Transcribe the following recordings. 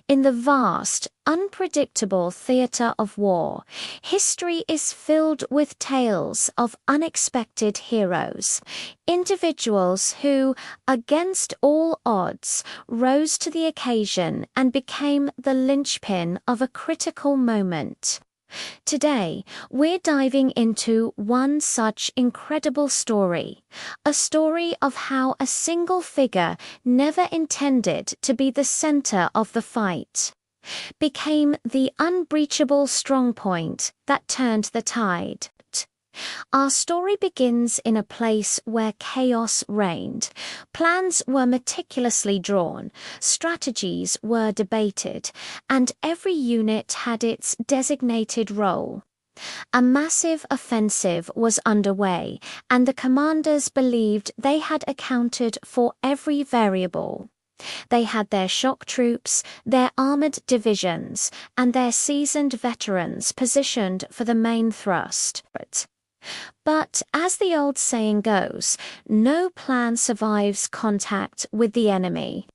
In the vast, unpredictable theatre of war, history is filled with tales of unexpected heroes, individuals who, against all odds, rose to the occasion and became the linchpin of a critical moment. Today, we're diving into one such incredible story, a story of how a single figure never intended to be the center of the fight, became the unbreachable strong point that turned the tide. Our story begins in a place where chaos reigned. Plans were meticulously drawn, strategies were debated, and every unit had its designated role. A massive offensive was underway, and the commanders believed they had accounted for every variable. They had their shock troops, their armored divisions, and their seasoned veterans positioned for the main thrust. But as the old saying goes, no plan survives contact with the enemy.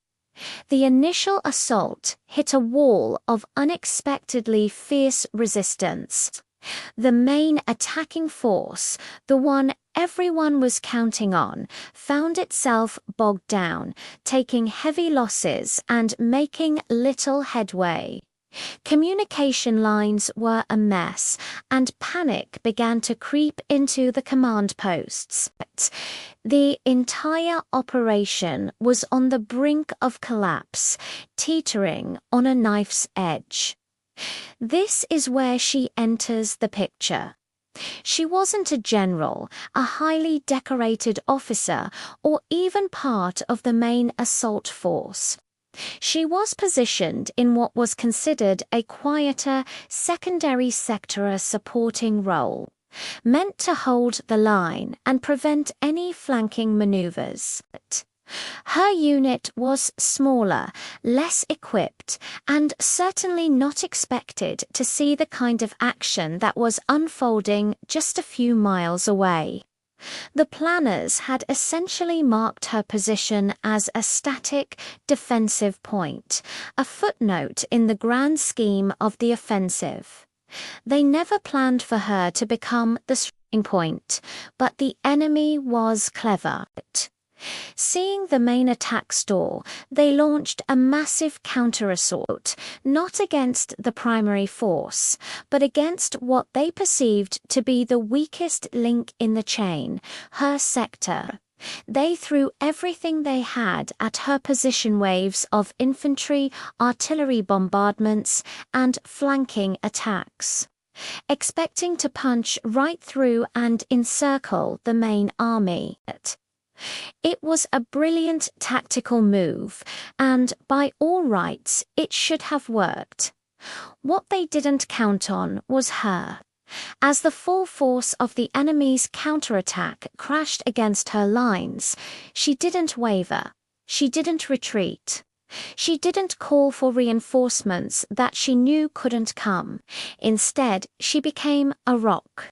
The initial assault hit a wall of unexpectedly fierce resistance. The main attacking force, the one everyone was counting on, found itself bogged down, taking heavy losses and making little headway. Communication lines were a mess, and panic began to creep into the command posts. The entire operation was on the brink of collapse, teetering on a knife's edge. This is where she enters the picture. She wasn't a general, a highly decorated officer, or even part of the main assault force. She was positioned in what was considered a quieter, secondary sector supporting role, meant to hold the line and prevent any flanking maneuvers. Her unit was smaller, less equipped, and certainly not expected to see the kind of action that was unfolding just a few miles away. The planners had essentially marked her position as a static, defensive point, a footnote in the grand scheme of the offensive. They never planned for her to become the strong point, but the enemy was clever. Seeing the main attack stall, they launched a massive counter-assault, not against the primary force, but against what they perceived to be the weakest link in the chain, her sector. They threw everything they had at her position waves of infantry, artillery bombardments, and flanking attacks, expecting to punch right through and encircle the main army. It was a brilliant tactical move, and by all rights, it should have worked. What they didn't count on was her. As the full force of the enemy's counterattack crashed against her lines, she didn't waver. She didn't retreat. She didn't call for reinforcements that she knew couldn't come. Instead, she became a rock.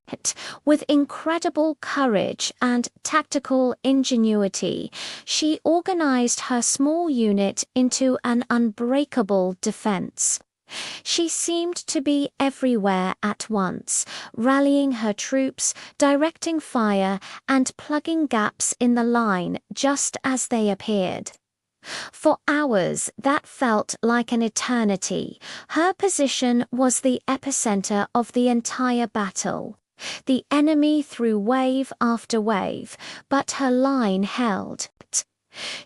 With incredible courage and tactical ingenuity, she organized her small unit into an unbreakable defense. She seemed to be everywhere at once, rallying her troops, directing fire, and plugging gaps in the line just as they appeared. For hours that felt like an eternity. Her position was the epicenter of the entire battle. The enemy threw wave after wave, but her line held.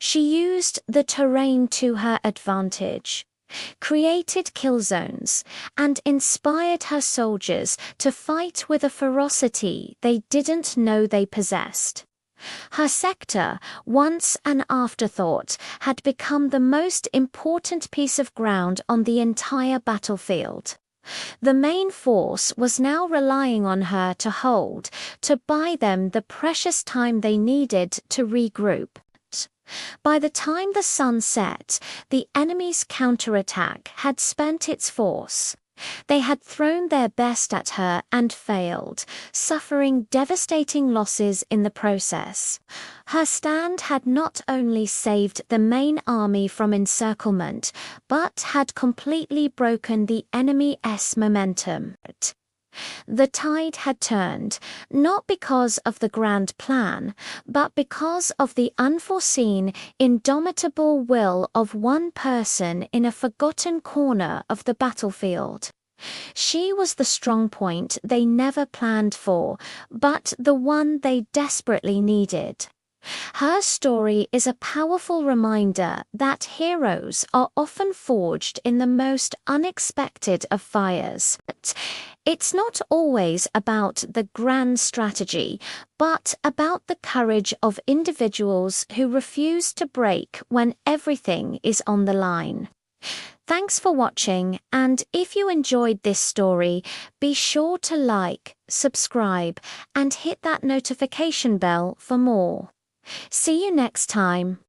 She used the terrain to her advantage, created kill zones, and inspired her soldiers to fight with a ferocity they didn't know they possessed. Her sector, once an afterthought, had become the most important piece of ground on the entire battlefield. The main force was now relying on her to hold, to buy them the precious time they needed to regroup. By the time the sun set, the enemy's counterattack had spent its force. They had thrown their best at her and failed, suffering devastating losses in the process. Her stand had not only saved the main army from encirclement, but had completely broken the enemy's momentum. The tide had turned, not because of the grand plan, but because of the unforeseen, indomitable will of one person in a forgotten corner of the battlefield. She was the strong point they never planned for, but the one they desperately needed. Her story is a powerful reminder that heroes are often forged in the most unexpected of fires. It's not always about the grand strategy, but about the courage of individuals who refuse to break when everything is on the line. Thanks for watching, and if you enjoyed this story, be sure to like, subscribe, and hit that notification bell for more. See you next time.